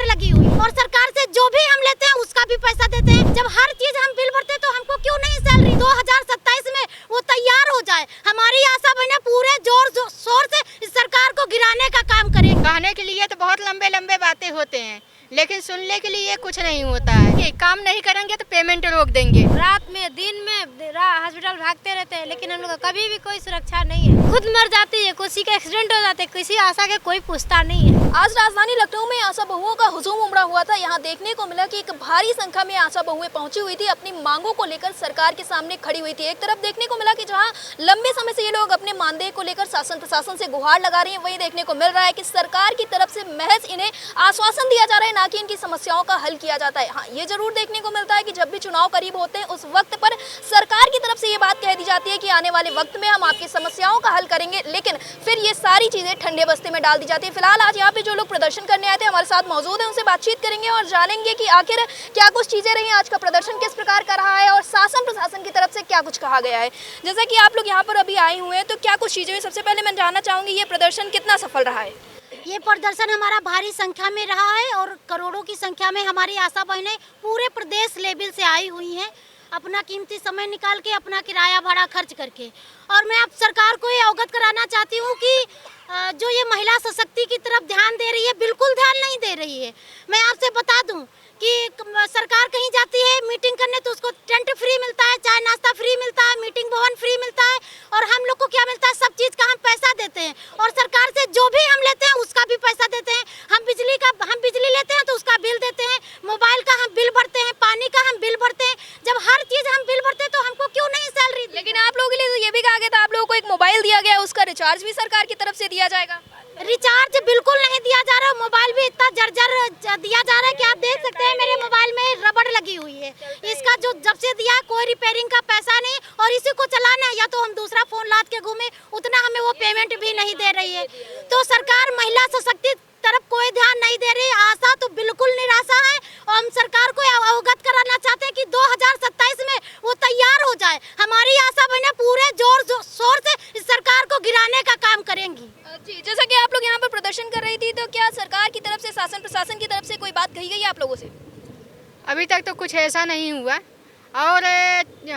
रबड़ लगी हुई, और सरकार से जो भी हम लेते हैं उसका भी पैसा देते हैं। जब हर चीज हम बिल भरते हैं तो हमको क्यों नहीं सैलरी 2027 में वो तैयार हो जाए। हमारी आशा बहने पूरे जोर शोर से इस सरकार को गिराने का काम करें। कहने के लिए तो बहुत लंबे लंबे बातें होते हैं, लेकिन सुनने के लिए कुछ नहीं होता है। कि काम नहीं करेंगे तो पेमेंट रोक देंगे। रात में दिन में हॉस्पिटल भागते रहते हैं, लेकिन हम लोग का कभी भी कोई सुरक्षा नहीं है। खुद मर जाती है, किसी का एक्सीडेंट हो जाते है, किसी आशा के कोई पूछता नहीं है। आज राजधानी लखनऊ में आशा बहुओं का हुजूम उमड़ा हुआ था। यहाँ देखने को मिला कि एक भारी संख्या में आशा बहुएं पहुंची हुई थी, अपनी मांगों को लेकर सरकार के सामने खड़ी हुई थी। एक तरफ देखने को मिला कि जहाँ लंबे समय से ये लोग अपने मानदेय को लेकर शासन प्रशासन से गुहार लगा रही है, वही देखने को मिल रहा है कि सरकार की तरफ से महज इन्हें आश्वासन दिया जा रहा है, ना कि इनकी समस्याओं का हल किया जाता है। हाँ, ये जरूर देखने को मिलता है कि जब भी चुनाव करीब होते हैं उस वक्त पर सरकार की तरफ से ये बात कह दी जाती है कि आने वाले वक्त में हम आपकी समस्याओं का हल करेंगे, लेकिन फिर ये सारी चीजें ठंडे बस्ते में डाल दी जाती है। फिलहाल आज यहाँ पे जो लोग प्रदर्शन करने आए थे हमारे साथ मौजूद है, उनसे बातचीत करेंगे और जानेंगे कि आखिर क्या कुछ चीजें रही, आज का प्रदर्शन किस प्रकार का रहा है और शासन प्रशासन की तरफ से क्या कुछ कहा गया है। जैसा कि आप लोग यहाँ पर अभी आए हुए हैं, तो क्या कुछ चीजें हुई? सबसे पहले मैं जानना चाहूंगी ये प्रदर्शन कितना सफल रहा है? ये प्रदर्शन हमारा भारी संख्या में रहा है और करोड़ों की संख्या में हमारी आशा बहनें पूरे प्रदेश लेवल से आई हुई हैं, अपना कीमती समय निकाल के, अपना किराया भाड़ा खर्च करके। और मैं अब सरकार को ये अवगत कराना चाहती हूँ कि जो ये महिला सशक्ति की तरफ ध्यान दे रही है, बिल्कुल ध्यान नहीं दे रही है। मैं आपसे बता दूं कि सरकार कहीं जाती है मीटिंग करने तो उसको टेंट फ्री मिलता है, चाय नाश्ता फ्री मिलता है, मीटिंग भवन फ्री मिलता है, और हम लोग को क्या मिलता है? सब चीज़ का हम पैसा देते हैं, और सरकार से जो भी हम लेते हैं उसका भी पैसा देते हैं। हम बिजली लेते हैं तो उसका बिल देते हैं, मोबाइल का हम बिल भरते हैं, पानी का हम बिल भरते हैं। जब हर चीज़ हम बिल भरते हैं तो हमको क्यों नहीं सैलरी? लेकिन आप लोगों के लिए तो ये भी कहा गया था आप लोगों को एक मोबाइल दिया गया, उसका रिचार्ज भी सरकार की तरफ से दिया जाएगा। रिचार्ज बिल्कुल नहीं दिया जा रहा, मोबाइल भी इतना जर्जर दिया जा रहा है कि आप देख सकते हैं मेरे मोबाइल में रबड़ लगी हुई है। इसका जो जब से दिया है कोई रिपेयरिंग का पैसा नहीं, और इसी को चलाना है या तो हम दूसरा फोन लाद के घूमे, उतना हमें वो पेमेंट भी नहीं दे रही है। तो सरकार महिला सशक्ति तरफ कोई ध्यान नहीं दे रही। आशा तो बिल्कुल निराशा है, और हम सरकार को अवगत कराना चाहते हैं कि 2027 में वो तैयार हो जाए। हमारी आशा बहनें पूरे जोर शोर से इस सरकार को गिराने का काम करेंगी। जी, जैसा कि आप लोग यहाँ पर प्रदर्शन कर रही थी, तो क्या सरकार की तरफ से, शासन प्रशासन की तरफ से कोई बात कही गई आप लोगों से? अभी तक तो कुछ ऐसा नहीं हुआ, और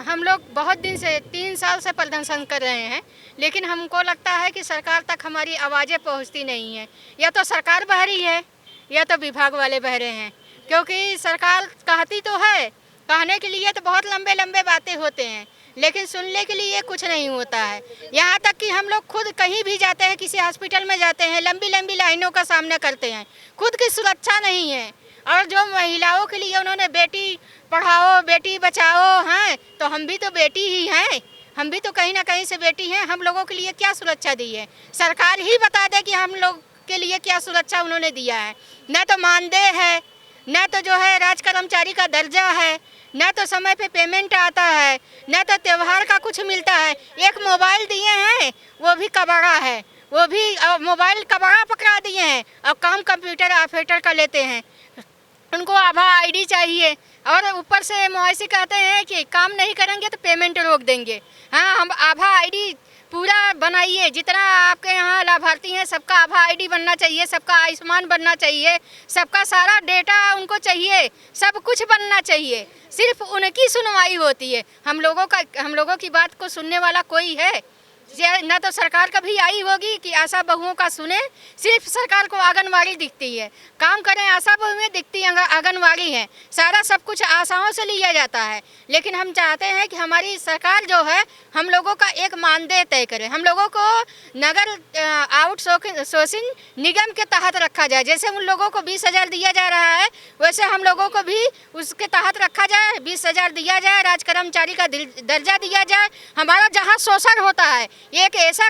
हम लोग बहुत दिन से 3 साल से प्रदर्शन कर रहे हैं, लेकिन हमको लगता है कि सरकार तक हमारी आवाज़ें पहुंचती नहीं है। या तो सरकार बहरी है या तो विभाग वाले बहरे हैं, क्योंकि सरकार कहती तो है, कहने के लिए तो बहुत लंबे लंबे बातें होते हैं, लेकिन सुनने के लिए कुछ नहीं होता है। यहाँ तक कि हम लोग खुद कहीं भी जाते हैं, किसी हॉस्पिटल में जाते हैं, लंबी लंबी लाइनों का सामना करते हैं, खुद की सुरक्षा नहीं है। और जो महिलाओं के लिए उन्होंने बेटी पढ़ाओ बेटी बचाओ हैं, तो हम भी तो बेटी ही हैं, हम भी तो कहीं ना कहीं से बेटी हैं। हम लोगों के लिए क्या सुरक्षा दी है? सरकार ही बता दे कि हम लोग के लिए क्या सुरक्षा उन्होंने दिया है। न तो मानदेय है, न तो जो है राज कर्मचारी का दर्जा है, न तो समय पे पेमेंट आता है, न तो त्यौहार का कुछ मिलता है। एक मोबाइल दिए हैं, वो भी कबाड़ा है, वो भी मोबाइल कबाड़ा पकड़ा दिए हैं, और काम कंप्यूटर ऑपरेटर का लेते हैं। उनको आभा आईडी चाहिए, और ऊपर से मुआवजे कहते हैं कि काम नहीं करेंगे तो पेमेंट रोक देंगे। हाँ, हम आभा आईडी पूरा बनाइए, जितना आपके यहाँ लाभार्थी हैं सबका आभा आईडी बनना चाहिए, सबका आयुष्मान बनना चाहिए, सबका सारा डेटा उनको चाहिए, सब कुछ बनना चाहिए। सिर्फ उनकी सुनवाई होती है, हम लोगों की बात को सुनने वाला कोई है? न तो सरकार कभी आई होगी कि आशा बहुओं का सुने। सिर्फ सरकार को आंगनवाड़ी दिखती है, काम करें आशा बहुएं दिखती आंगनवाड़ी है, सारा सब कुछ आशाओं से लिया जाता है। लेकिन हम चाहते हैं कि हमारी सरकार जो है हम लोगों का एक मानदेय तय करे, हम लोगों को नगर आउटसोर्सिंग निगम के तहत रखा जाए। जैसे उन लोगों को 20,000 दिया जा रहा है, वैसे हम लोगों को भी उसके तहत रखा जाए, 20,000 दिया जाए, राज कर्मचारी का दर्जा दिया जाए। हमारा जहाँ शोषण होता है एक ऐसा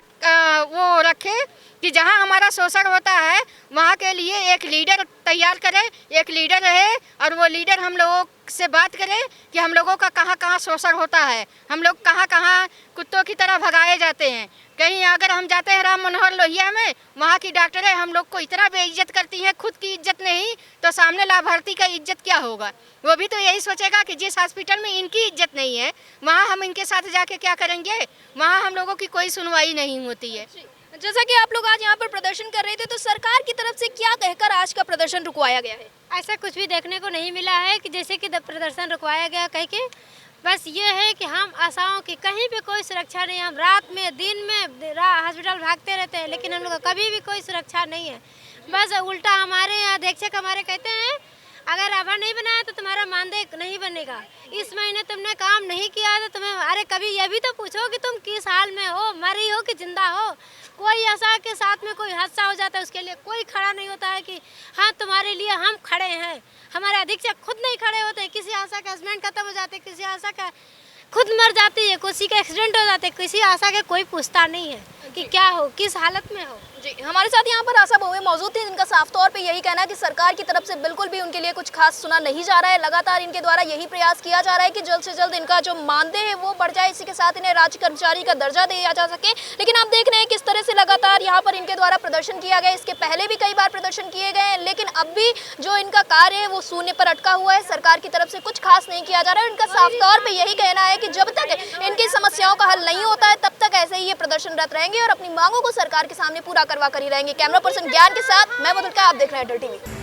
वो रखे कि जहाँ हमारा शोषण होता है वहाँ के लिए एक लीडर तैयार करे, एक लीडर रहे, और वो लीडर हम लोगों से बात करे कि हम लोगों का कहाँ कहाँ शोषण होता है, हम लोग कहाँ कहाँ कुत्तों की तरह भगाए जाते हैं। कहीं अगर हम जाते हैं राम मनोहर लोहिया में, वहाँ की डॉक्टरें हम लोग को इतना बेइज्जत करती हैं, खुद की इज्जत नहीं तो सामने लाभार्थी का इज्जत क्या होगा? वो भी तो यही सोचेगा कि जिस हॉस्पिटल में इनकी इज्जत नहीं है वहाँ हम इनके साथ जाके क्या करेंगे? वहाँ हम लोगों की कोई सुनवाई नहीं होती है। जैसा कि आप लोग आज यहाँ पर प्रदर्शन कर रहे थे, तो सरकार की तरफ से क्या कहकर आज का प्रदर्शन रुकवाया गया है? ऐसा कुछ भी देखने को नहीं मिला है कि जैसे कि प्रदर्शन रुकवाया गया कह के। बस ये है कि हम आशाओं की कहीं भी कोई सुरक्षा नहीं है। हम रात में दिन में हॉस्पिटल भागते रहते हैं, लेकिन हम लोग का कभी भी कोई सुरक्षा नहीं है। बस उल्टा हमारे यहाँ अधीक्षक हमारे कहते हैं अगर आभा नहीं बनाया तो तुम्हारा मानदेय नहीं बनेगा। इस महीने तुमने काम नहीं किया तो तुम्हें, अरे कभी ये भी तो पूछो कि तुम किस हाल में हो, मरी हो कि जिंदा हो। कोई ऐसा के साथ में कोई हादसा हो जाता है उसके लिए कोई खड़ा नहीं होता है कि हाँ तुम्हारे लिए हम खड़े हैं। हमारे अधीक्षक खुद नहीं खड़े होते। किसी आशा का हस्बैंड खत्म हो जाते, किसी आशा का खुद मर जाती है, किसी का एक्सीडेंट हो जाते, किसी आशा के कोई पूछता नहीं है कि क्या हो, किस हालत में हो। जी, हमारे साथ यहाँ पर आशा बहुएं मौजूद थी, जिनका साफ तौर पे यही कहना है कि सरकार की तरफ से बिल्कुल भी उनके लिए कुछ खास सुना नहीं जा रहा है। लगातार इनके द्वारा यही प्रयास किया जा रहा है कि जल्द से जल्द इनका जो मानदेय है वो बढ़ जाए, इसी के साथ इन्हें राज्य कर्मचारी का दर्जा दिया जा सके। लेकिन आप देख रहे हैं किस तरह से लगातार यहाँ पर इनके द्वारा प्रदर्शन किया गया। इसके पहले भी कई बार प्रदर्शन किए गए हैं, लेकिन अब भी जो इनका कार्य है वो शून्य पर अटका हुआ है। सरकार की तरफ से कुछ खास नहीं किया जा रहा है। इनका साफ तौर पर यही कहना है कि जब तक इनकी समस्याओं का हल नहीं होता है तब तक ऐसे ही ये प्रदर्शनरत रहेंगे और अपनी मांगों को सरकार के सामने पूरा करवा कर ही रहेंगे। कैमरा पर्सन ज्ञान के साथ मैं मधुलिका, आप देख रहे हैं अटल टीवी।